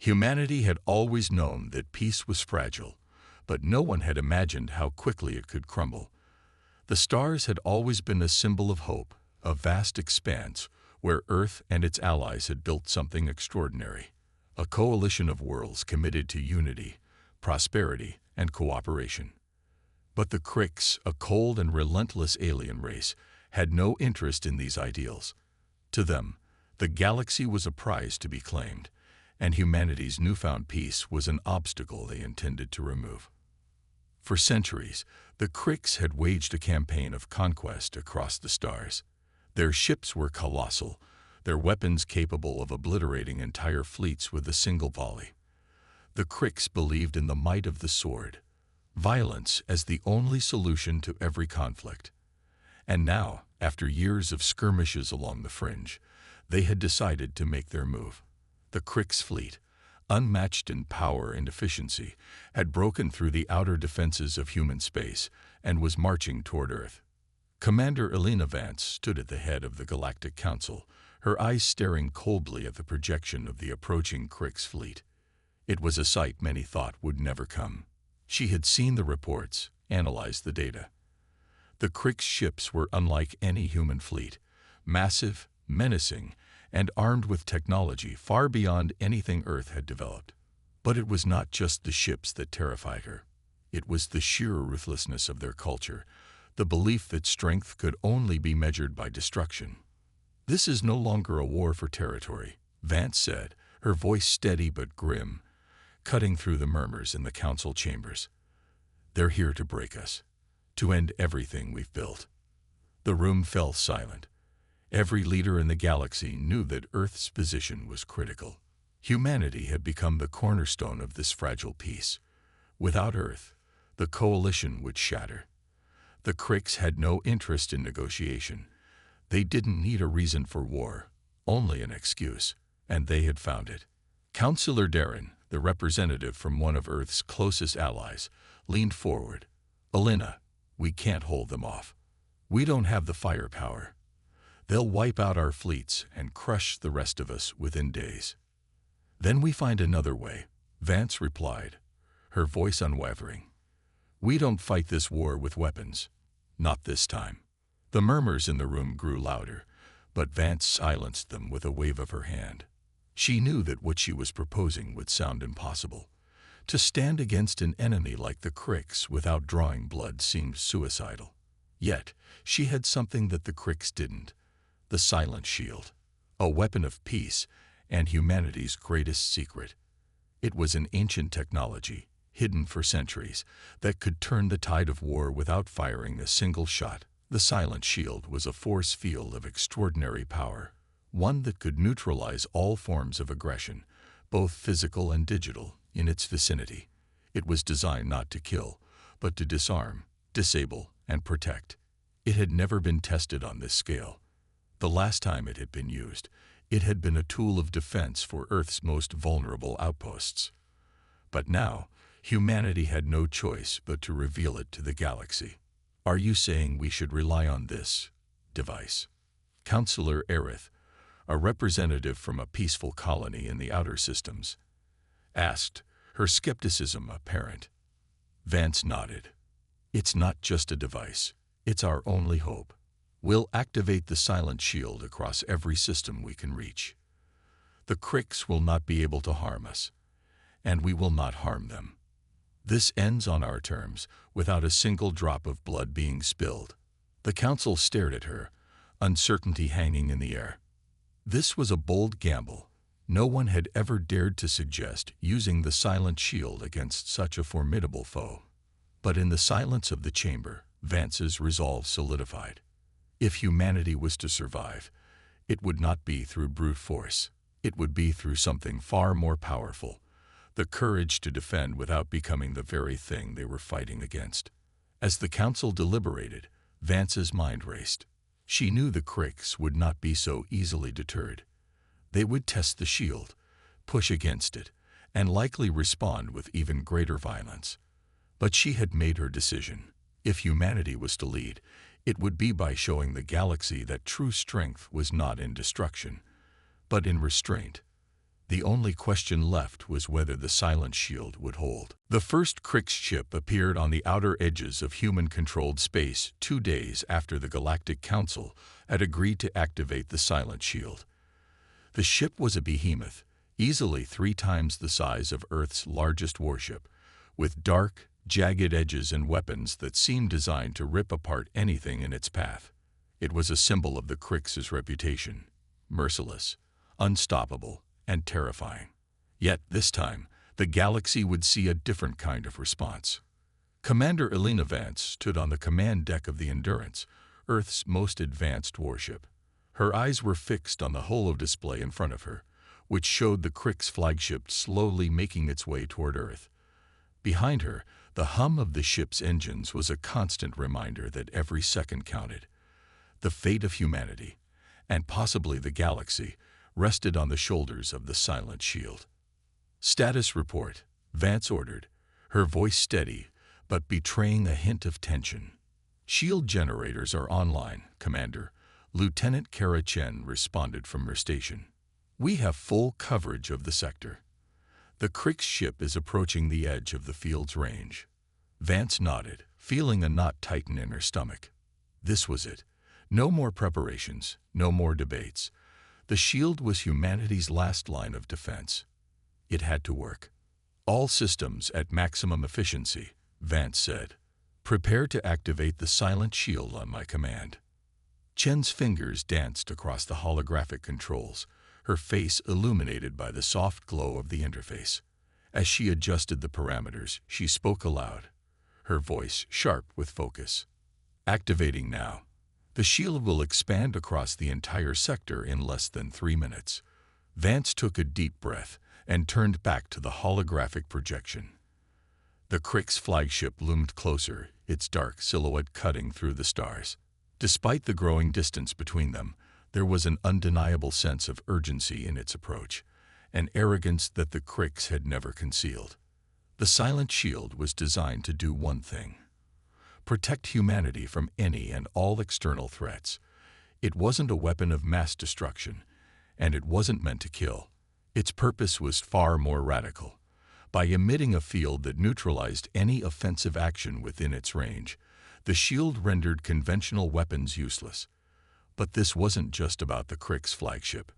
Humanity had always known that peace was fragile, but no one had imagined how quickly it could crumble. The stars had always been a symbol of hope, a vast expanse where Earth and its allies had built something extraordinary, a coalition of worlds committed to unity, prosperity, and cooperation. But the Krix, a cold and relentless alien race, had no interest in these ideals. To them, the galaxy was a prize to be claimed, and humanity's newfound peace was an obstacle they intended to remove. For centuries, the Krix had waged a campaign of conquest across the stars. Their ships were colossal, their weapons capable of obliterating entire fleets with a single volley. The Krix believed in the might of the sword, violence as the only solution to every conflict. And now, after years of skirmishes along the fringe, they had decided to make their move. The Krix fleet, unmatched in power and efficiency, had broken through the outer defenses of human space and was marching toward Earth. Commander Elena Vance stood at the head of the Galactic Council, her eyes staring coldly at the projection of the approaching Krix fleet. It was a sight many thought would never come. She had seen the reports, analyzed the data. The Krix ships were unlike any human fleet, massive, menacing, and armed with technology far beyond anything Earth had developed. But it was not just the ships that terrified her. It was the sheer ruthlessness of their culture, the belief that strength could only be measured by destruction. "This is no longer a war for territory," Vance said, her voice steady but grim, cutting through the murmurs in the council chambers. "They're here to break us, to end everything we've built." The room fell silent. Every leader in the galaxy knew that Earth's position was critical. Humanity had become the cornerstone of this fragile peace. Without Earth, the coalition would shatter. The Krix had no interest in negotiation. They didn't need a reason for war, only an excuse, and they had found it. Councillor Darren, the representative from one of Earth's closest allies, leaned forward. "Elena, we can't hold them off. We don't have the firepower. They'll wipe out our fleets and crush the rest of us within days." "Then we find another way," Vance replied, her voice unwavering. "We don't fight this war with weapons. Not this time." The murmurs in the room grew louder, but Vance silenced them with a wave of her hand. She knew that what she was proposing would sound impossible. To stand against an enemy like the Krix without drawing blood seemed suicidal. Yet, she had something that the Krix didn't: the silent shield, a weapon of peace and humanity's greatest secret. It was an ancient technology, hidden for centuries, that could turn the tide of war without firing a single shot. The silent shield was a force field of extraordinary power, one that could neutralize all forms of aggression, both physical and digital, in its vicinity. It was designed not to kill, but to disarm, disable, and protect. It had never been tested on this scale. The last time it had been used, it had been a tool of defense for Earth's most vulnerable outposts. But now, humanity had no choice but to reveal it to the galaxy. "Are you saying we should rely on this device?" Councillor Aerith, a representative from a peaceful colony in the outer systems, asked, her skepticism apparent. Vance nodded. "It's not just a device. It's our only hope. We'll activate the silent shield across every system we can reach. The Krix will not be able to harm us, and we will not harm them. This ends on our terms, without a single drop of blood being spilled." The council stared at her, uncertainty hanging in the air. This was a bold gamble. No one had ever dared to suggest using the silent shield against such a formidable foe. But in the silence of the chamber, Vance's resolve solidified. If humanity was to survive, it would not be through brute force. It would be through something far more powerful: the courage to defend without becoming the very thing they were fighting against. As the council deliberated, Vance's mind raced. She knew the Krix would not be so easily deterred. They would test the shield, push against it, and likely respond with even greater violence. But she had made her decision. If humanity was to lead, it would be by showing the galaxy that true strength was not in destruction, but in restraint. The only question left was whether the silent shield would hold. The first Krix ship appeared on the outer edges of human-controlled space 2 days after the Galactic Council had agreed to activate the silent shield. The ship was a behemoth, easily 3 times the size of Earth's largest warship, with dark, jagged edges and weapons that seemed designed to rip apart anything in its path. It was a symbol of the Krix's reputation: merciless, unstoppable, and terrifying. Yet this time, the galaxy would see a different kind of response. Commander Elena Vance stood on the command deck of the Endurance, Earth's most advanced warship. Her eyes were fixed on the holo-display in front of her, which showed the Krix flagship slowly making its way toward Earth. Behind her, the hum of the ship's engines was a constant reminder that every second counted. The fate of humanity, and possibly the galaxy, rested on the shoulders of the silent shield. "Status report," Vance ordered, her voice steady, but betraying a hint of tension. "Shield generators are online, Commander," Lieutenant Kara Chen responded from her station. "We have full coverage of the sector. The Krix ship is approaching the edge of the field's range." Vance nodded, feeling a knot tighten in her stomach. This was it. No more preparations, no more debates. The shield was humanity's last line of defense. It had to work. "All systems at maximum efficiency," Vance said. "Prepare to activate the silent shield on my command." Chen's fingers danced across the holographic controls, her face illuminated by the soft glow of the interface. As she adjusted the parameters, she spoke aloud, her voice sharp with focus. "Activating now. The shield will expand across the entire sector in less than 3 minutes." Vance took a deep breath and turned back to the holographic projection. The Krix flagship loomed closer, its dark silhouette cutting through the stars. Despite the growing distance between them, there was an undeniable sense of urgency in its approach, an arrogance that the Krix had never concealed. The silent shield was designed to do one thing: protect humanity from any and all external threats. It wasn't a weapon of mass destruction, and it wasn't meant to kill. Its purpose was far more radical. By emitting a field that neutralized any offensive action within its range, the shield rendered conventional weapons useless. But this wasn't just about the Krix flagship.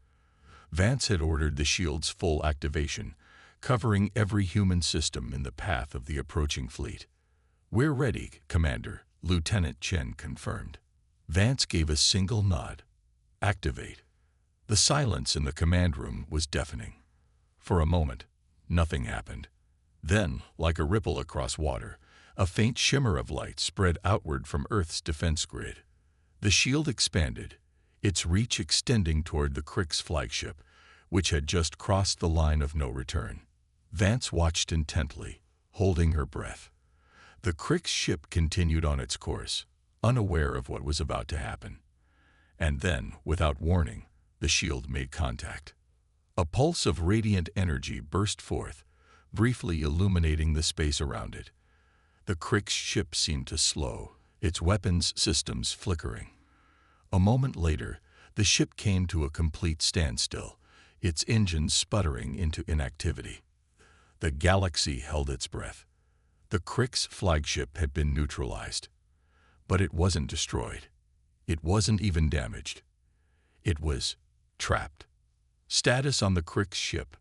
Vance had ordered the shield's full activation, covering every human system in the path of the approaching fleet. "We're ready, Commander," Lieutenant Chen confirmed. Vance gave a single nod. "Activate." The silence in the command room was deafening. For a moment, nothing happened. Then, like a ripple across water, a faint shimmer of light spread outward from Earth's defense grid. The shield expanded, its reach extending toward the Krix flagship, which had just crossed the line of no return. Vance watched intently, holding her breath. The Krix ship continued on its course, unaware of what was about to happen. And then, without warning, the shield made contact. A pulse of radiant energy burst forth, briefly illuminating the space around it. The Krix ship seemed to slow, its weapons systems flickering. A moment later, the ship came to a complete standstill, its engines sputtering into inactivity. The galaxy held its breath. The Krix flagship had been neutralized. But it wasn't destroyed. It wasn't even damaged. It was trapped. "Status on the Krix ship?"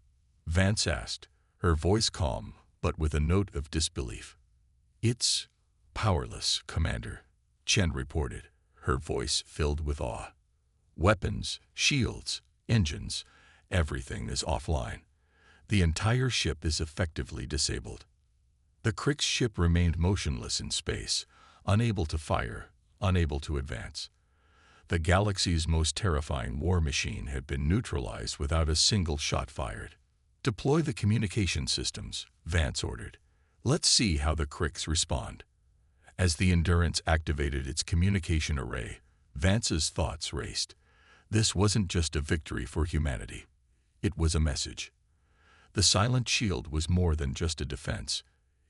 Vance asked, her voice calm, but with a note of disbelief. "It's powerless, Commander," Chen reported, her voice filled with awe. "Weapons, shields, engines, everything is offline. The entire ship is effectively disabled." The Krix ship remained motionless in space, unable to fire, unable to advance. The galaxy's most terrifying war machine had been neutralized without a single shot fired. "Deploy the communication systems," Vance ordered. "Let's see how the Krix respond." As the Endurance activated its communication array, Vance's thoughts raced. This wasn't just a victory for humanity. It was a message. The silent shield was more than just a defense.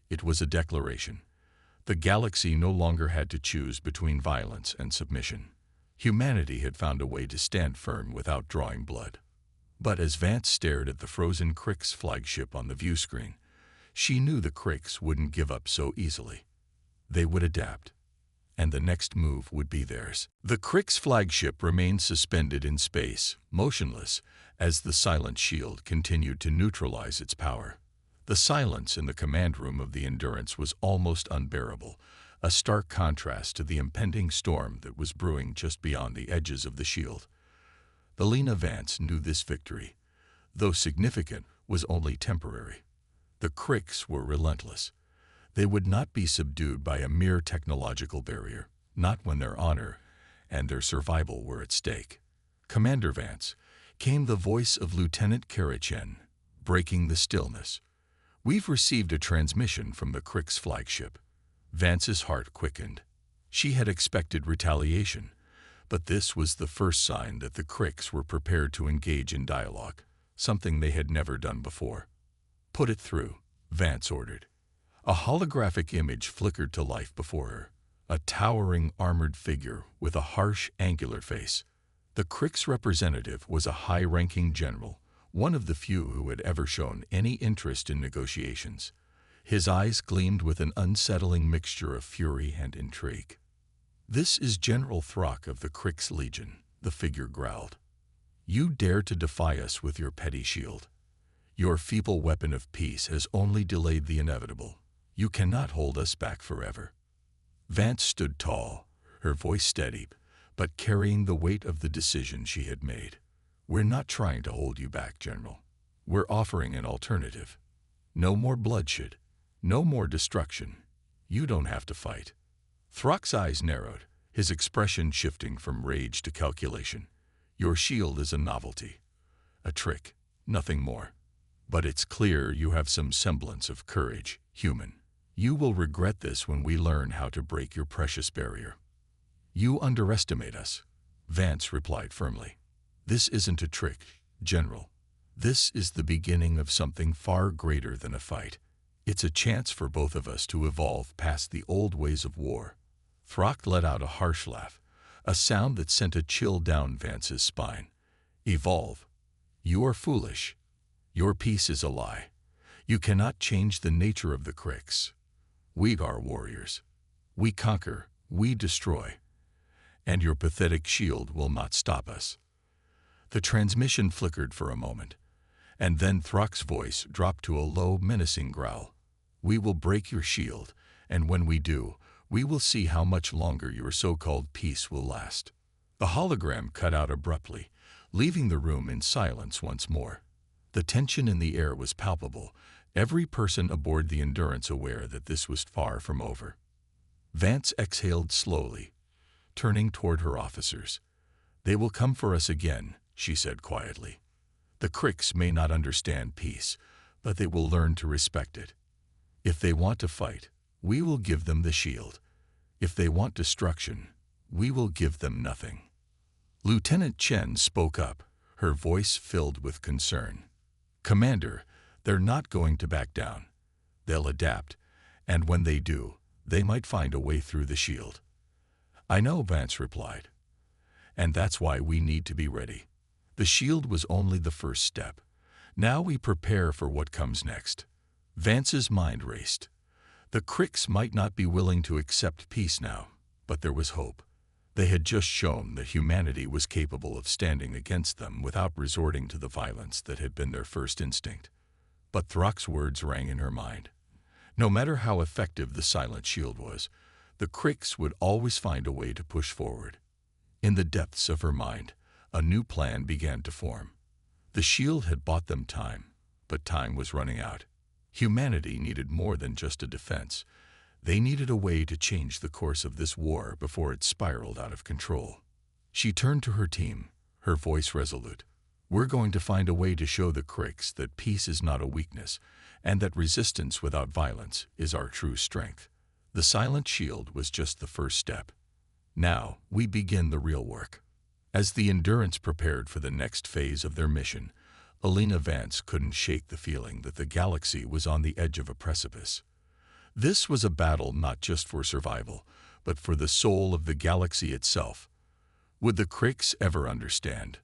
It was a declaration. The galaxy no longer had to choose between violence and submission. Humanity had found a way to stand firm without drawing blood. But as Vance stared at the frozen Crick's flagship on the view screen, she knew the Cricks wouldn't give up so easily. They would adapt, and the next move would be theirs. The Crick's flagship remained suspended in space, motionless, as the silent shield continued to neutralize its power. The silence in the command room of the Endurance was almost unbearable, a stark contrast to the impending storm that was brewing just beyond the edges of the shield. Elena Vance knew this victory, though significant, was only temporary. The Cricks were relentless. They would not be subdued by a mere technological barrier, not when their honor and their survival were at stake. Commander Vance, came the voice of Lieutenant Karachen, breaking the stillness. We've received a transmission from the Crick's flagship. Vance's heart quickened. She had expected retaliation, but this was the first sign that the Cricks were prepared to engage in dialogue, something they had never done before. Put it through, Vance ordered. A holographic image flickered to life before her, a towering armored figure with a harsh, angular face. The Crick's representative was a high-ranking general, one of the few who had ever shown any interest in negotiations. His eyes gleamed with an unsettling mixture of fury and intrigue. "This is General Throck of the Crick's Legion," the figure growled. "You dare to defy us with your petty shield. Your feeble weapon of peace has only delayed the inevitable. You cannot hold us back forever." Vance stood tall, her voice steady, but carrying the weight of the decision she had made. "We're not trying to hold you back, General. We're offering an alternative. No more bloodshed, no more destruction. You don't have to fight." Throck's eyes narrowed, his expression shifting from rage to calculation. "Your shield is a novelty, a trick, nothing more. But it's clear you have some semblance of courage, human. You will regret this when we learn how to break your precious barrier." "You underestimate us," Vance replied firmly. "This isn't a trick, General. This is the beginning of something far greater than a fight. It's a chance for both of us to evolve past the old ways of war." Throck let out a harsh laugh, a sound that sent a chill down Vance's spine. "Evolve? You are foolish. Your peace is a lie. You cannot change the nature of the Cricks. We are warriors. We conquer, we destroy. And your pathetic shield will not stop us." The transmission flickered for a moment, and then Throck's voice dropped to a low, menacing growl. "We will break your shield, and when we do, we will see how much longer your so-called peace will last." The hologram cut out abruptly, leaving the room in silence once more. The tension in the air was palpable, every person aboard the Endurance aware that this was far from over. Vance exhaled slowly, turning toward her officers. "They will come for us again," she said quietly. "The Cricks may not understand peace, but they will learn to respect it. If they want to fight, we will give them the shield. If they want destruction, we will give them nothing." Lieutenant Chen spoke up, her voice filled with concern. "Commander, they're not going to back down. They'll adapt, and when they do, they might find a way through the shield." "I know," Vance replied. "And that's why we need to be ready. The shield was only the first step. Now we prepare for what comes next." Vance's mind raced. The Cricks might not be willing to accept peace now, but there was hope. They had just shown that humanity was capable of standing against them without resorting to the violence that had been their first instinct. But Throck's words rang in her mind. No matter how effective the silent shield was, the Cricks would always find a way to push forward. In the depths of her mind, a new plan began to form. The shield had bought them time, but time was running out. Humanity needed more than just a defense. They needed a way to change the course of this war before it spiraled out of control. She turned to her team, her voice resolute. "We're going to find a way to show the Cricks that peace is not a weakness, and that resistance without violence is our true strength." The silent shield was just the first step. Now we begin the real work. As the Endurance prepared for the next phase of their mission, Elena Vance couldn't shake the feeling that the galaxy was on the edge of a precipice. This was a battle not just for survival, but for the soul of the galaxy itself. Would the Cricks ever understand?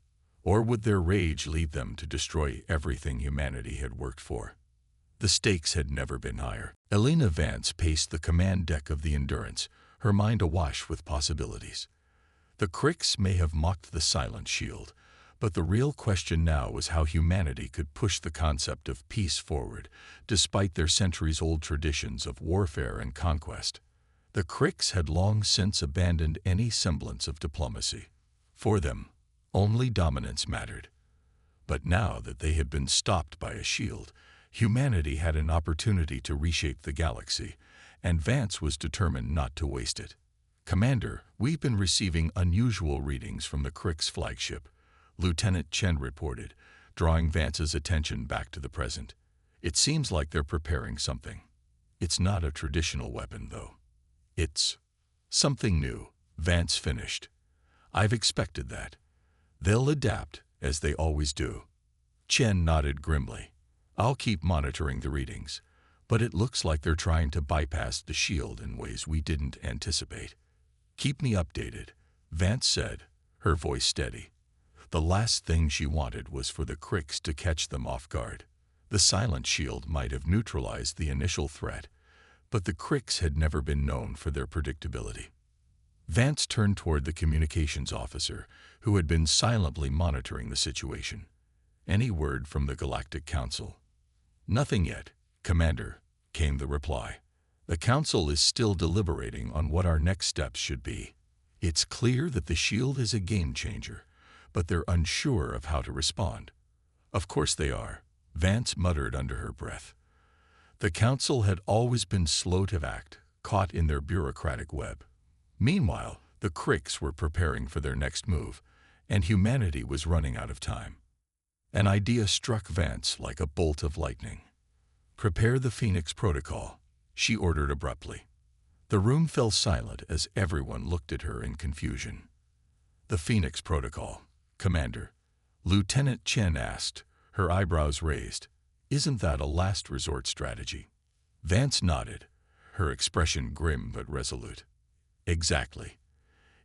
Or would their rage lead them to destroy everything humanity had worked for? The stakes had never been higher. Elena Vance paced the command deck of the Endurance, her mind awash with possibilities. The Cricks may have mocked the silent shield, but the real question now was how humanity could push the concept of peace forward, despite their centuries-old traditions of warfare and conquest. The Cricks had long since abandoned any semblance of diplomacy. For them, only dominance mattered. But now that they had been stopped by a shield, humanity had an opportunity to reshape the galaxy, and Vance was determined not to waste it. "Commander, we've been receiving unusual readings from the Cricks flagship," Lieutenant Chen reported, drawing Vance's attention back to the present. "It seems like they're preparing something. It's not a traditional weapon, though. It's something new," Vance finished. "I've expected that. They'll adapt, as they always do." Chen nodded grimly. "I'll keep monitoring the readings, but it looks like they're trying to bypass the shield in ways we didn't anticipate." "Keep me updated," Vance said, her voice steady. The last thing she wanted was for the Cricks to catch them off guard. The silent shield might have neutralized the initial threat, but the Cricks had never been known for their predictability. Vance turned toward the communications officer, who had been silently monitoring the situation. "Any word from the Galactic Council?" "Nothing yet, Commander," came the reply. "The Council is still deliberating on what our next steps should be. It's clear that the shield is a game changer, but they're unsure of how to respond." "Of course they are," Vance muttered under her breath. The Council had always been slow to act, caught in their bureaucratic web. Meanwhile, the Cricks were preparing for their next move, and humanity was running out of time. An idea struck Vance like a bolt of lightning. "Prepare the Phoenix Protocol," she ordered abruptly. The room fell silent as everyone looked at her in confusion. "The Phoenix Protocol, Commander?" Lieutenant Chen asked, her eyebrows raised. "Isn't that a last resort strategy?" Vance nodded, her expression grim but resolute. "Exactly.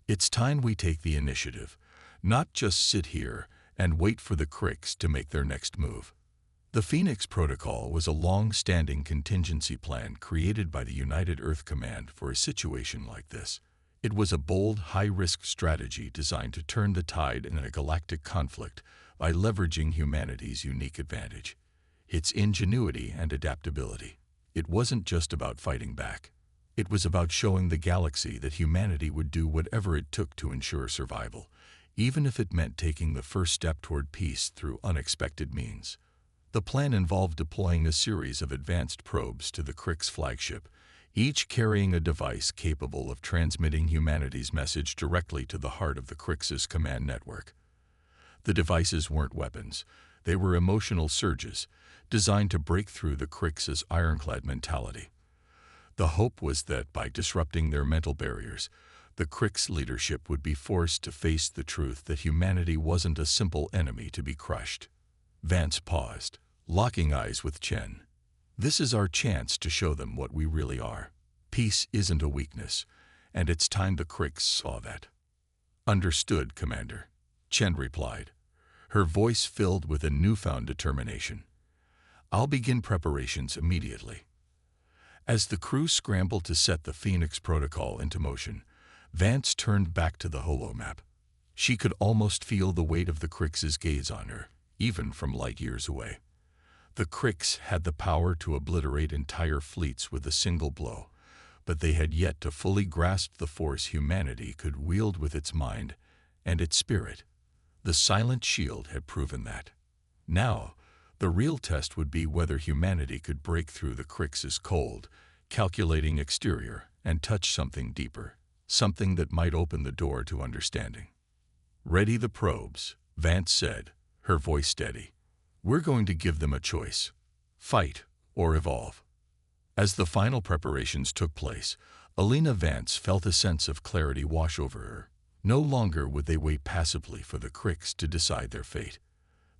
It's time we take the initiative, not just sit here and wait for the Cricks to make their next move." The Phoenix Protocol was a long-standing contingency plan created by the United Earth Command for a situation like this. It was a bold, high-risk strategy designed to turn the tide in a galactic conflict by leveraging humanity's unique advantage, its ingenuity and adaptability. It wasn't just about fighting back. It was about showing the galaxy that humanity would do whatever it took to ensure survival, even if it meant taking the first step toward peace through unexpected means. The plan involved deploying a series of advanced probes to the Cricks flagship, each carrying a device capable of transmitting humanity's message directly to the heart of the Cricks' command network. The devices weren't weapons. They were emotional surges, designed to break through the Cricks' ironclad mentality. The hope was that by disrupting their mental barriers, the Cricks leadership would be forced to face the truth that humanity wasn't a simple enemy to be crushed. Vance paused, locking eyes with Chen. "This is our chance to show them what we really are. Peace isn't a weakness, and it's time the Cricks saw that." "Understood, Commander," Chen replied, her voice filled with a newfound determination. "I'll begin preparations immediately." As the crew scrambled to set the Phoenix Protocol into motion, Vance turned back to the holomap. She could almost feel the weight of the Cricks' gaze on her, even from light years away. The Cricks had the power to obliterate entire fleets with a single blow, but they had yet to fully grasp the force humanity could wield with its mind and its spirit. The silent shield had proven that. Now, the real test would be whether humanity could break through the Cricks' cold, calculating exterior and touch something deeper, something that might open the door to understanding. "Ready the probes," Vance said, her voice steady. "We're going to give them a choice: fight or evolve." As the final preparations took place, Elena Vance felt a sense of clarity wash over her. No longer would they wait passively for the Cricks to decide their fate.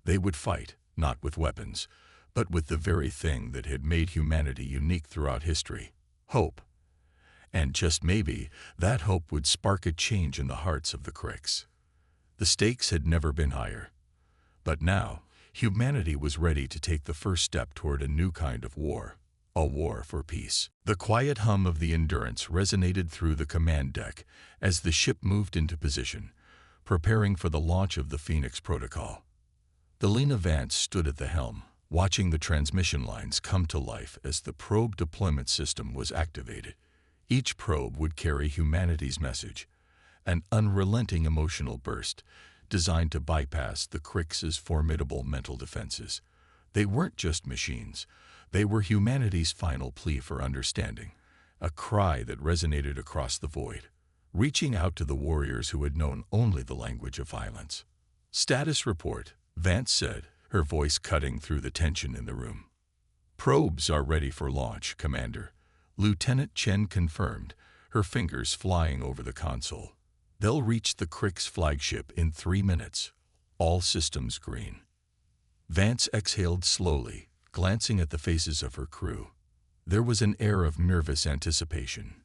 They would fight, not with weapons, but with the very thing that had made humanity unique throughout history: hope. And just maybe, that hope would spark a change in the hearts of the Cricks. The stakes had never been higher. But now, humanity was ready to take the first step toward a new kind of war, a war for peace. The quiet hum of the Endurance resonated through the command deck as the ship moved into position, preparing for the launch of the Phoenix Protocol. Delina Vance stood at the helm, watching the transmission lines come to life as the probe deployment system was activated. Each probe would carry humanity's message, an unrelenting emotional burst designed to bypass the Krix's formidable mental defenses. They weren't just machines. They were humanity's final plea for understanding, a cry that resonated across the void, reaching out to the warriors who had known only the language of violence. "Status report," Vance said, her voice cutting through the tension in the room. "Probes are ready for launch, Commander," Lieutenant Chen confirmed, her fingers flying over the console. "They'll reach the Krix flagship in 3 minutes. All systems green." Vance exhaled slowly, glancing at the faces of her crew. There was an air of nervous anticipation.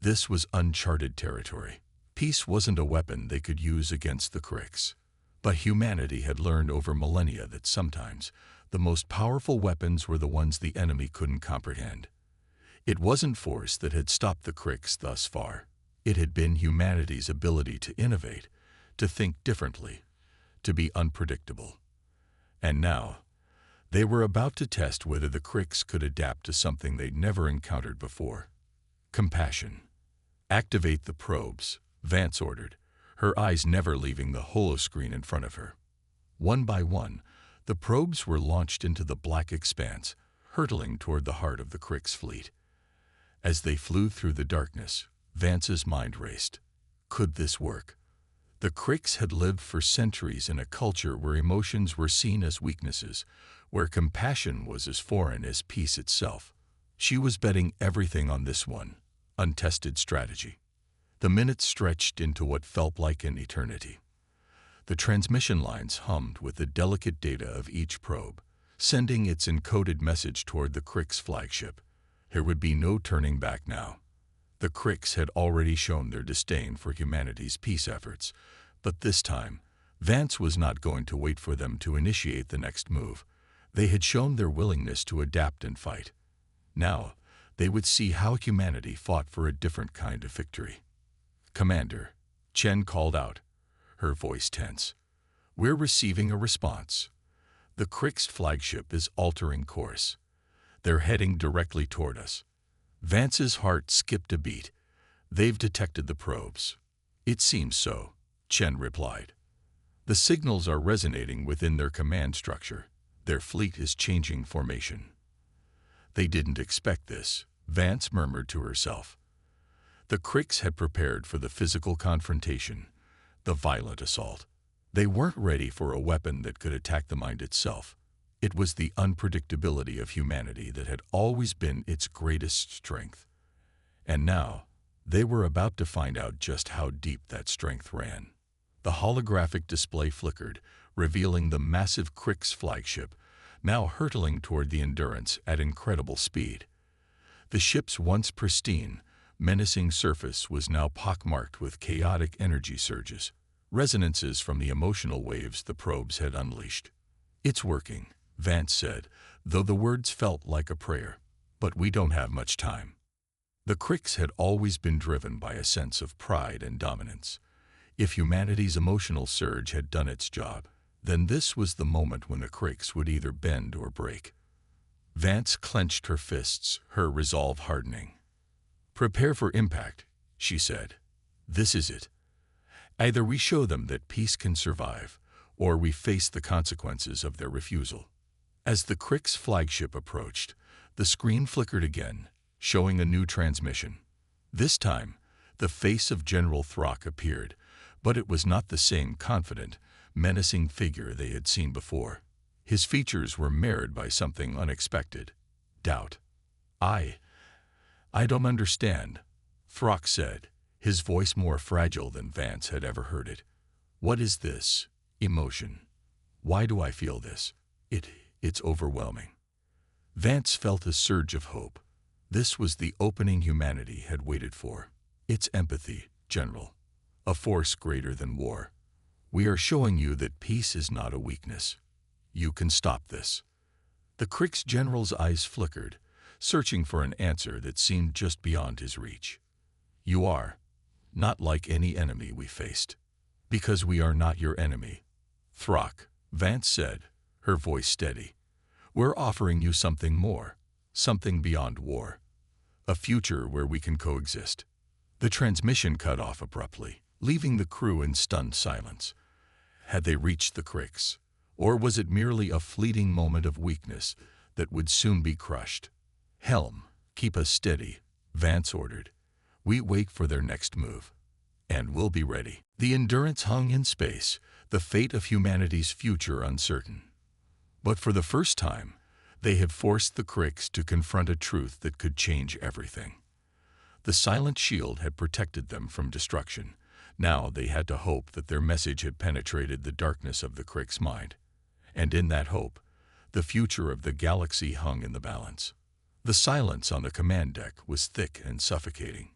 This was uncharted territory. Peace wasn't a weapon they could use against the Krix. But humanity had learned over millennia that sometimes the most powerful weapons were the ones the enemy couldn't comprehend. It wasn't force that had stopped the Krix thus far. It had been humanity's ability to innovate, to think differently, to be unpredictable. And now, they were about to test whether the Krix could adapt to something they'd never encountered before. Compassion. "Activate the probes," Vance ordered, her eyes never leaving the holoscreen in front of her. One by one, the probes were launched into the black expanse, hurtling toward the heart of the Krix fleet. As they flew through the darkness, Vance's mind raced. Could this work? The Krix had lived for centuries in a culture where emotions were seen as weaknesses, where compassion was as foreign as peace itself. She was betting everything on this one, untested strategy. The minutes stretched into what felt like an eternity. The transmission lines hummed with the delicate data of each probe, sending its encoded message toward the Krix flagship. There would be no turning back now. The Krix had already shown their disdain for humanity's peace efforts, but this time, Vance was not going to wait for them to initiate the next move. They had shown their willingness to adapt and fight. Now, they would see how humanity fought for a different kind of victory. "Commander," Chen called out, her voice tense. "We're receiving a response. The Krix flagship is altering course. They're heading directly toward us." Vance's heart skipped a beat. "They've detected the probes." "It seems so," Chen replied. "The signals are resonating within their command structure. Their fleet is changing formation." "They didn't expect this," Vance murmured to herself. The Krix had prepared for the physical confrontation, the violent assault. They weren't ready for a weapon that could attack the mind itself. It was the unpredictability of humanity that had always been its greatest strength. And now, they were about to find out just how deep that strength ran. The holographic display flickered, revealing the massive Krix flagship, now hurtling toward the Endurance at incredible speed. The ship's once pristine, menacing surface was now pockmarked with chaotic energy surges, resonances from the emotional waves the probes had unleashed. "It's working," Vance said, though the words felt like a prayer. "But we don't have much time." The Krix had always been driven by a sense of pride and dominance. If humanity's emotional surge had done its job, then this was the moment when the Krix would either bend or break. Vance clenched her fists, her resolve hardening. "Prepare for impact," she said. "This is it. Either we show them that peace can survive, or we face the consequences of their refusal." As the Krix flagship approached, the screen flickered again, showing a new transmission. This time, the face of General Throck appeared, but it was not the same confident, menacing figure they had seen before. His features were marred by something unexpected: doubt. I don't understand," Throck said, his voice more fragile than Vance had ever heard it. "What is this emotion? Why do I feel this? It's overwhelming." Vance felt a surge of hope. This was the opening humanity had waited for. "It's empathy, General. A force greater than war. We are showing you that peace is not a weakness. You can stop this." The Crick's general's eyes flickered, searching for an answer that seemed just beyond his reach. "You are not like any enemy we faced. Because we are not your enemy, Throck," Vance said, her voice steady. "We're offering you something more, something beyond war. A future where we can coexist." The transmission cut off abruptly, leaving the crew in stunned silence. Had they reached the Cricks, or was it merely a fleeting moment of weakness that would soon be crushed? "Helm, keep us steady," Vance ordered. "We wait for their next move, and we'll be ready." The Endurance hung in space, the fate of humanity's future uncertain. But for the first time, they had forced the Cricks to confront a truth that could change everything. The silent shield had protected them from destruction. Now they had to hope that their message had penetrated the darkness of the Crick's mind. And in that hope, the future of the galaxy hung in the balance. The silence on the command deck was thick and suffocating.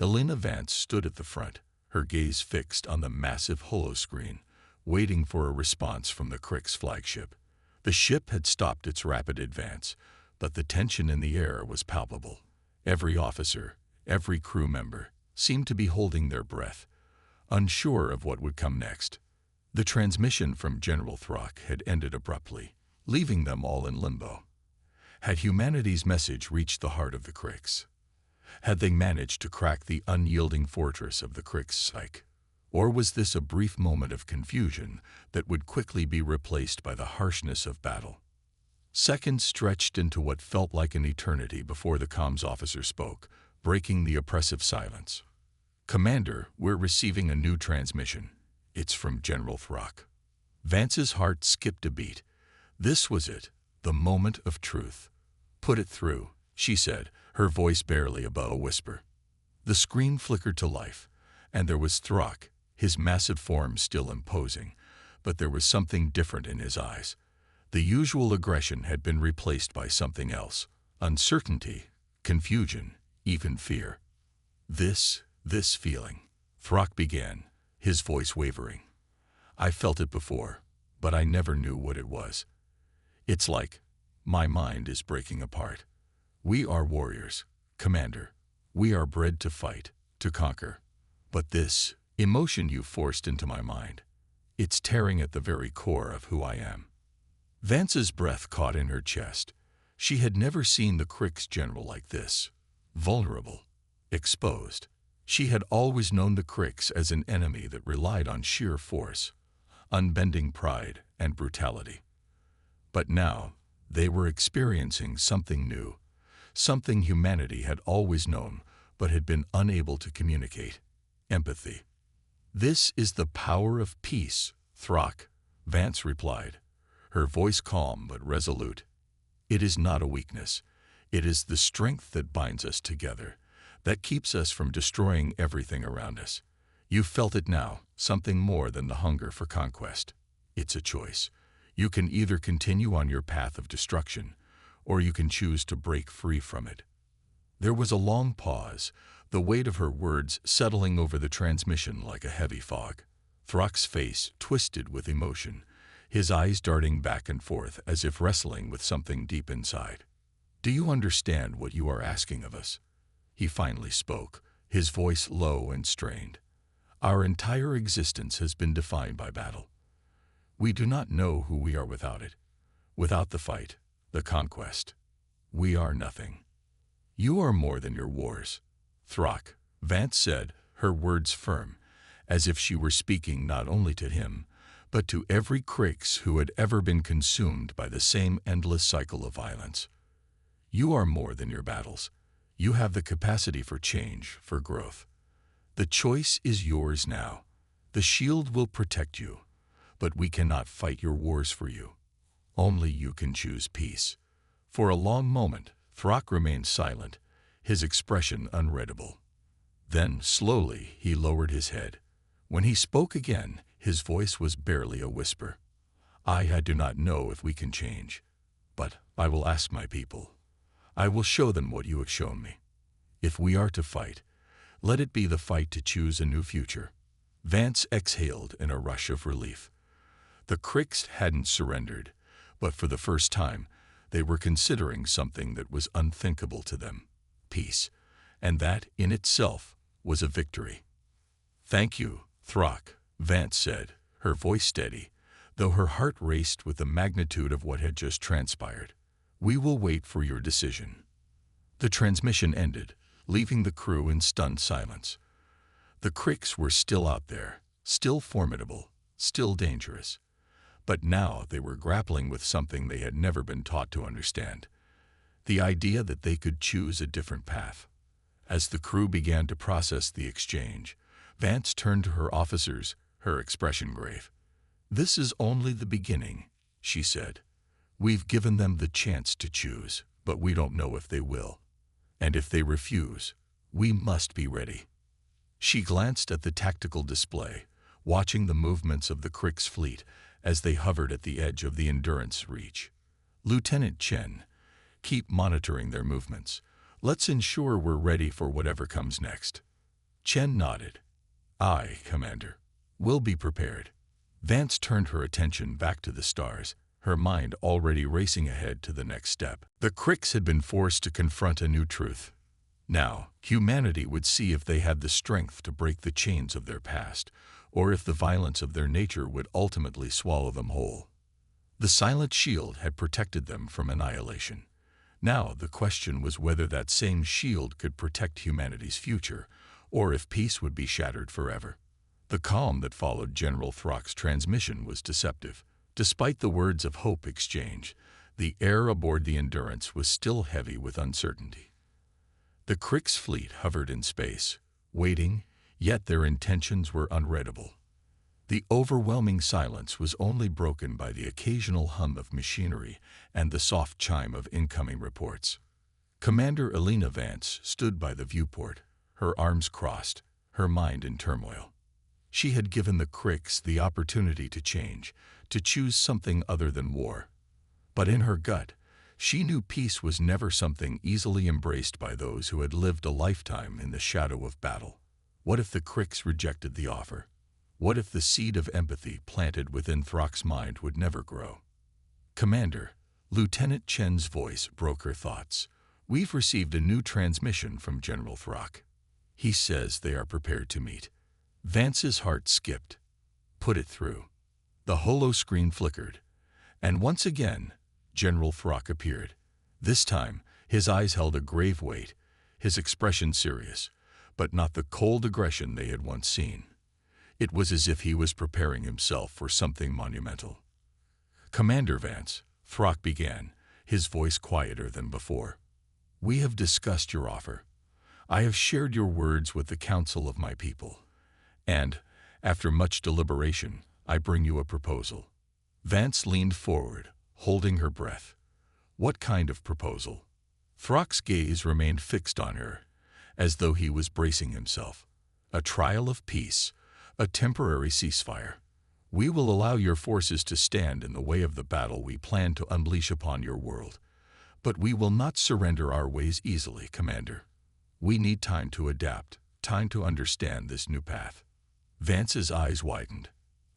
Elena Vance stood at the front, her gaze fixed on the massive holoscreen, waiting for a response from the Crick's flagship. The ship had stopped its rapid advance, but the tension in the air was palpable. Every officer, every crew member, seemed to be holding their breath, unsure of what would come next. The transmission from General Throck had ended abruptly, leaving them all in limbo. Had humanity's message reached the heart of the Cricks? Had they managed to crack the unyielding fortress of the Crick's psyche? Or was this a brief moment of confusion that would quickly be replaced by the harshness of battle? Seconds stretched into what felt like an eternity before the comms officer spoke, breaking the oppressive silence. "Commander, we're receiving a new transmission. It's from General Throck." Vance's heart skipped a beat. This was it, the moment of truth. "Put it through," she said, her voice barely above a whisper. The screen flickered to life, and there was Throck, his massive form still imposing, but there was something different in his eyes. The usual aggression had been replaced by something else: uncertainty, confusion, even fear. This feeling," Throck began, his voice wavering. "I felt it before, but I never knew what it was. It's like my mind is breaking apart. We are warriors, Commander. We are bred to fight, to conquer. But this emotion you forced into my mind, it's tearing at the very core of who I am." Vance's breath caught in her chest. She had never seen the Crick's general like this. Vulnerable, exposed. She had always known the Cricks as an enemy that relied on sheer force, unbending pride, and brutality. But now, they were experiencing something new, something humanity had always known but had been unable to communicate: empathy. "This is the power of peace, Throck," Vance replied, her voice calm but resolute. "It is not a weakness. It is the strength that binds us together, that keeps us from destroying everything around us. You felt it now, something more than the hunger for conquest. It's a choice. You can either continue on your path of destruction, or you can choose to break free from it." There was a long pause, the weight of her words settling over the transmission like a heavy fog. Throck's face twisted with emotion, his eyes darting back and forth as if wrestling with something deep inside. "Do you understand what you are asking of us?" He finally spoke, his voice low and strained. "Our entire existence has been defined by battle. We do not know who we are without it. Without the fight, the conquest, we are nothing. You are more than your wars, Throck," Vance said, her words firm, as if she were speaking not only to him, but to every Cricks who had ever been consumed by the same endless cycle of violence. "You are more than your battles. You have the capacity for change, for growth. The choice is yours now. The shield will protect you, but we cannot fight your wars for you. Only you can choose peace." For a long moment, Throck remained silent, his expression unreadable. Then, slowly, he lowered his head. When he spoke again, his voice was barely a whisper. I do not know if we can change, but I will ask my people. I will show them what you have shown me. If we are to fight, let it be the fight to choose a new future. Vance exhaled in a rush of relief. The Cricks hadn't surrendered, but for the first time, they were considering something that was unthinkable to them: peace, and that, in itself, was a victory. "Thank you, Throck," Vance said, her voice steady, though her heart raced with the magnitude of what had just transpired. "We will wait for your decision." The transmission ended, leaving the crew in stunned silence. The Cricks were still out there, still formidable, still dangerous. But now they were grappling with something they had never been taught to understand: the idea that they could choose a different path. As the crew began to process the exchange, Vance turned to her officers, her expression grave. "This is only the beginning," she said. "We've given them the chance to choose, but we don't know if they will. And if they refuse, we must be ready." She glanced at the tactical display, watching the movements of the Cricks fleet as they hovered at the edge of the Endurance reach. "Lieutenant Chen, keep monitoring their movements. Let's ensure we're ready for whatever comes next." Chen nodded. "Aye, Commander. We'll be prepared." Vance turned her attention back to the stars, her mind already racing ahead to the next step. The Cricks had been forced to confront a new truth. Now, humanity would see if they had the strength to break the chains of their past, or if the violence of their nature would ultimately swallow them whole. The silent shield had protected them from annihilation. Now the question was whether that same shield could protect humanity's future, or if peace would be shattered forever. The calm that followed General Throck's transmission was deceptive. Despite the words of hope exchanged, the air aboard the Endurance was still heavy with uncertainty. The Cricks fleet hovered in space, waiting, yet their intentions were unreadable. The overwhelming silence was only broken by the occasional hum of machinery and the soft chime of incoming reports. Commander Elena Vance stood by the viewport, her arms crossed, her mind in turmoil. She had given the Cricks the opportunity to change, to choose something other than war. But in her gut, she knew peace was never something easily embraced by those who had lived a lifetime in the shadow of battle. What if the Cricks rejected the offer? What if the seed of empathy planted within Throck's mind would never grow? "Commander," Lieutenant Chen's voice broke her thoughts. "We've received a new transmission from General Throck. He says they are prepared to meet." Vance's heart skipped. "Put it through." The holo screen flickered, and once again, General Throck appeared. This time, his eyes held a grave weight, his expression serious, but not the cold aggression they had once seen. It was as if he was preparing himself for something monumental. "Commander Vance," Throck began, his voice quieter than before. "We have discussed your offer. I have shared your words with the council of my people. And, after much deliberation, I bring you a proposal." Vance leaned forward, holding her breath. "What kind of proposal?" Throck's gaze remained fixed on her, as though he was bracing himself. "A trial of peace, a temporary ceasefire. We will allow your forces to stand in the way of the battle we plan to unleash upon your world. But we will not surrender our ways easily, Commander. We need time to adapt, time to understand this new path." Vance's eyes widened.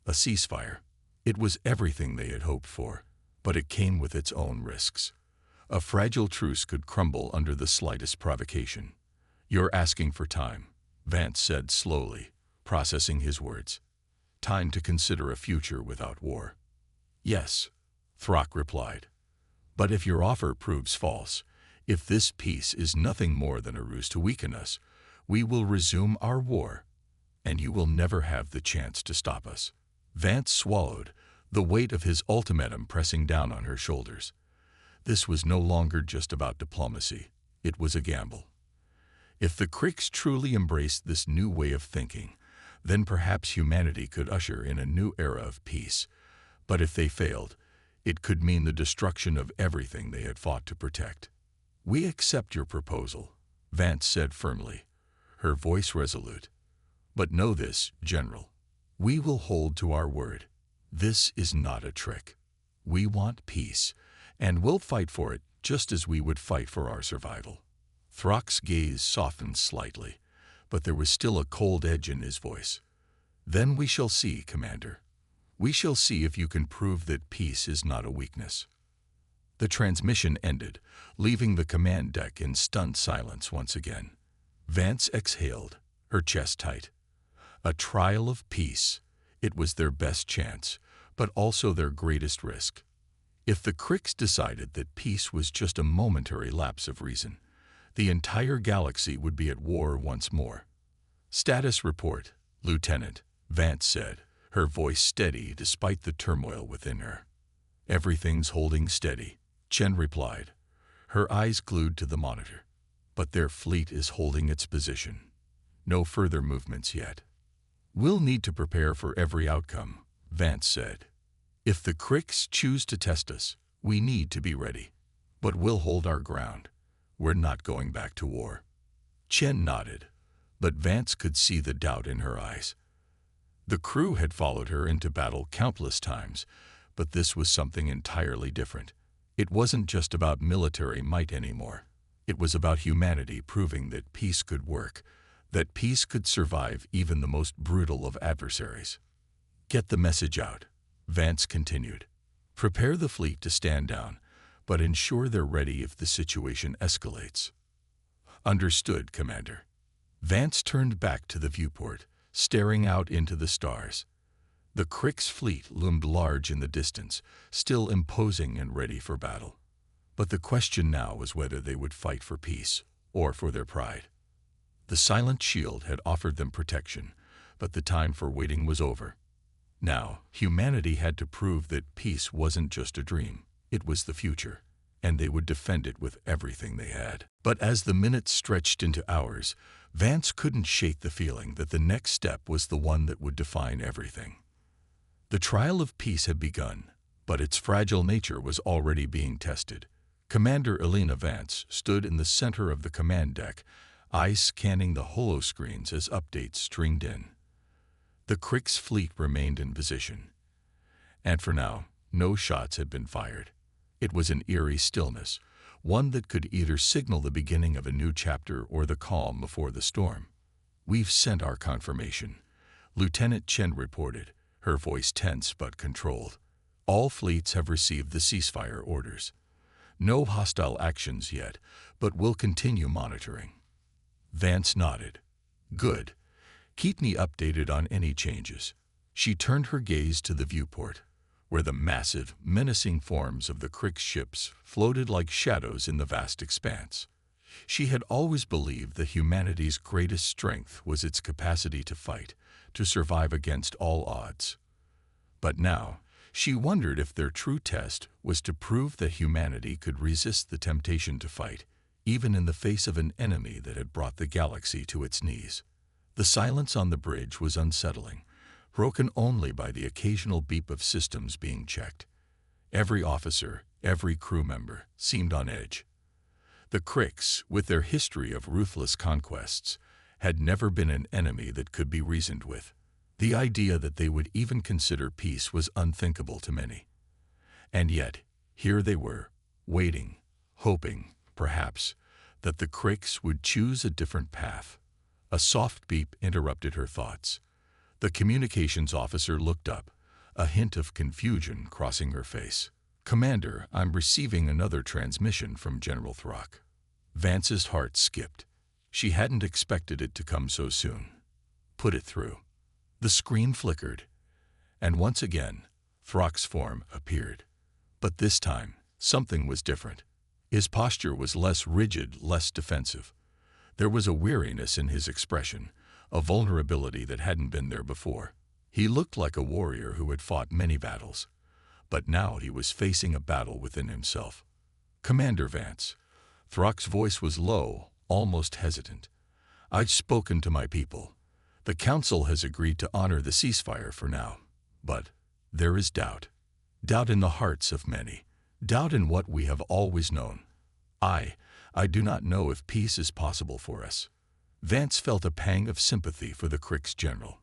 A ceasefire. It was everything they had hoped for, but it came with its own risks. A fragile truce could crumble under the slightest provocation. "You're asking for time," Vance said slowly, processing his words. "Time to consider a future without war." "Yes," Throck replied. "But if your offer proves false, if this peace is nothing more than a ruse to weaken us, we will resume our war, and you will never have the chance to stop us." Vance swallowed, the weight of his ultimatum pressing down on her shoulders. This was no longer just about diplomacy. It was a gamble. If the Cricks truly embraced this new way of thinking, then perhaps humanity could usher in a new era of peace. But if they failed, it could mean the destruction of everything they had fought to protect. "We accept your proposal," Vance said firmly, her voice resolute. "But know this, General. We will hold to our word. This is not a trick. We want peace, and we'll fight for it just as we would fight for our survival." Throck's gaze softened slightly, but there was still a cold edge in his voice. Then we shall see, Commander. We shall see if you can prove that peace is not a weakness. The transmission ended, leaving the command deck in stunned silence once again. Vance exhaled, her chest tight. A trial of peace. It was their best chance, but also their greatest risk. If the Cricks decided that peace was just a momentary lapse of reason, the entire galaxy would be at war once more. "Status report, Lieutenant," Vance said, her voice steady despite the turmoil within her. "Everything's holding steady," Chen replied, her eyes glued to the monitor. "But their fleet is holding its position. No further movements yet." "We'll need to prepare for every outcome," Vance said. "If the Cricks choose to test us, we need to be ready. But we'll hold our ground. We're not going back to war." Chen nodded, but Vance could see the doubt in her eyes. The crew had followed her into battle countless times, but this was something entirely different. It wasn't just about military might anymore. It was about humanity proving that peace could work, that peace could survive even the most brutal of adversaries. "Get the message out," Vance continued. "Prepare the fleet to stand down, but ensure they're ready if the situation escalates." "Understood, Commander." Vance turned back to the viewport, staring out into the stars. The Cricks' fleet loomed large in the distance, still imposing and ready for battle. But the question now was whether they would fight for peace or for their pride. The Silent Shield had offered them protection, but the time for waiting was over. Now, humanity had to prove that peace wasn't just a dream, it was the future, and they would defend it with everything they had. But as the minutes stretched into hours, Vance couldn't shake the feeling that the next step was the one that would define everything. The trial of peace had begun, but its fragile nature was already being tested. Commander Elena Vance stood in the center of the command deck, eyes scanning the holoscreens as updates streamed in. The Cricks' fleet remained in position, and for now, no shots had been fired. It was an eerie stillness, one that could either signal the beginning of a new chapter or the calm before the storm. "We've sent our confirmation," Lieutenant Chen reported, her voice tense but controlled. "All fleets have received the ceasefire orders. No hostile actions yet, but we'll continue monitoring." Vance nodded. "Good. Keep me updated on any changes." She turned her gaze to the viewport, where the massive, menacing forms of the Cricks ships floated like shadows in the vast expanse. She had always believed that humanity's greatest strength was its capacity to fight, to survive against all odds. But now, she wondered if their true test was to prove that humanity could resist the temptation to fight, even in the face of an enemy that had brought the galaxy to its knees. The silence on the bridge was unsettling, broken only by the occasional beep of systems being checked. Every officer, every crew member, seemed on edge. The Cricks, with their history of ruthless conquests, had never been an enemy that could be reasoned with. The idea that they would even consider peace was unthinkable to many. And yet, here they were, waiting, hoping, perhaps, that the Cricks would choose a different path. A soft beep interrupted her thoughts. The communications officer looked up, a hint of confusion crossing her face. "Commander, I'm receiving another transmission from General Throck." Vance's heart skipped. She hadn't expected it to come so soon. "Put it through." The screen flickered, and once again, Throck's form appeared. But this time, something was different. His posture was less rigid, less defensive. There was a weariness in his expression, a vulnerability that hadn't been there before. He looked like a warrior who had fought many battles, but now he was facing a battle within himself. "Commander Vance." Throck's voice was low, almost hesitant. "I've spoken to my people. The Council has agreed to honor the ceasefire for now, but there is doubt. Doubt in the hearts of many. Doubt in what we have always known. I do not know if peace is possible for us." Vance felt a pang of sympathy for the Cricks general.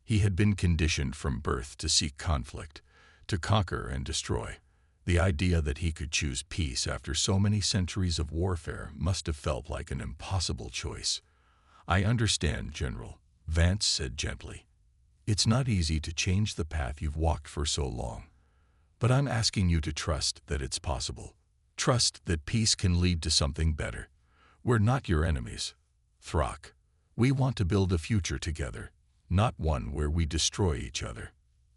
He had been conditioned from birth to seek conflict, to conquer and destroy. The idea that he could choose peace after so many centuries of warfare must have felt like an impossible choice. "I understand, General," Vance said gently. It's not easy to change the path you've walked for so long, but I'm asking you to trust that it's possible. Trust that peace can lead to something better. We're not your enemies, Throck. We want to build a future together, not one where we destroy each other.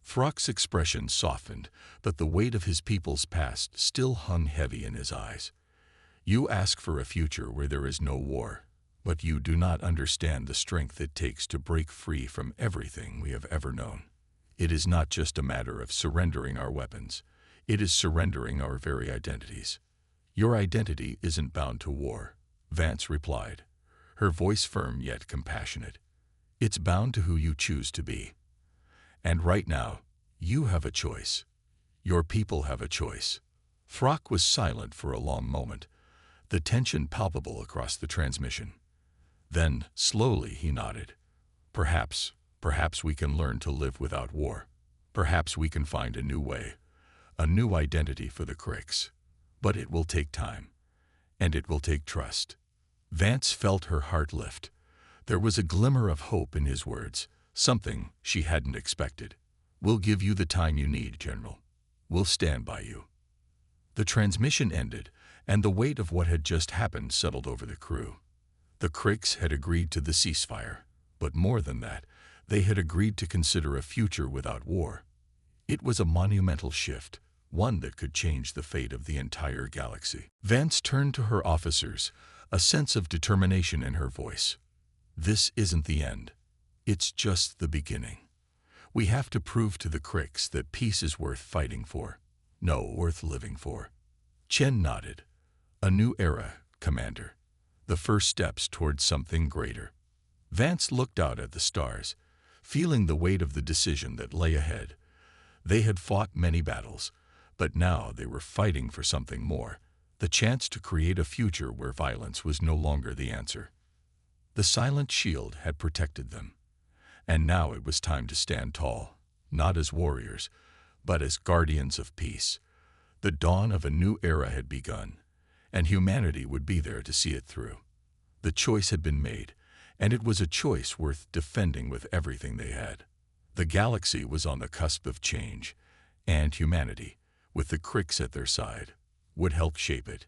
Throck's expression softened, but the weight of his people's past still hung heavy in his eyes. You ask for a future where there is no war, but you do not understand the strength it takes to break free from everything we have ever known. It is not just a matter of surrendering our weapons. It is surrendering our very identities. Your identity isn't bound to war, Vance replied, her voice firm yet compassionate. It's bound to who you choose to be. And right now, you have a choice. Your people have a choice. Throck was silent for a long moment, the tension palpable across the transmission. Then, slowly, he nodded. Perhaps we can learn to live without war. Perhaps we can find a new way, a new identity for the Cricks. But it will take time, and it will take trust. Vance felt her heart lift. There was a glimmer of hope in his words, something she hadn't expected. We'll give you the time you need, General. We'll stand by you. The transmission ended, and the weight of what had just happened settled over the crew. The Cricks had agreed to the ceasefire, but more than that, they had agreed to consider a future without war. It was a monumental shift, one that could change the fate of the entire galaxy. Vance turned to her officers, a sense of determination in her voice. This isn't the end. It's just the beginning. We have to prove to the Cricks that peace is worth fighting for. No, worth living for. Chen nodded. A new era, Commander. The first steps towards something greater. Vance looked out at the stars, feeling the weight of the decision that lay ahead. They had fought many battles, but now they were fighting for something more, the chance to create a future where violence was no longer the answer. The silent shield had protected them, and now it was time to stand tall, not as warriors, but as guardians of peace. The dawn of a new era had begun, and humanity would be there to see it through. The choice had been made, and it was a choice worth defending with everything they had. The galaxy was on the cusp of change, and humanity, with the Cricks at their side, would help shape it.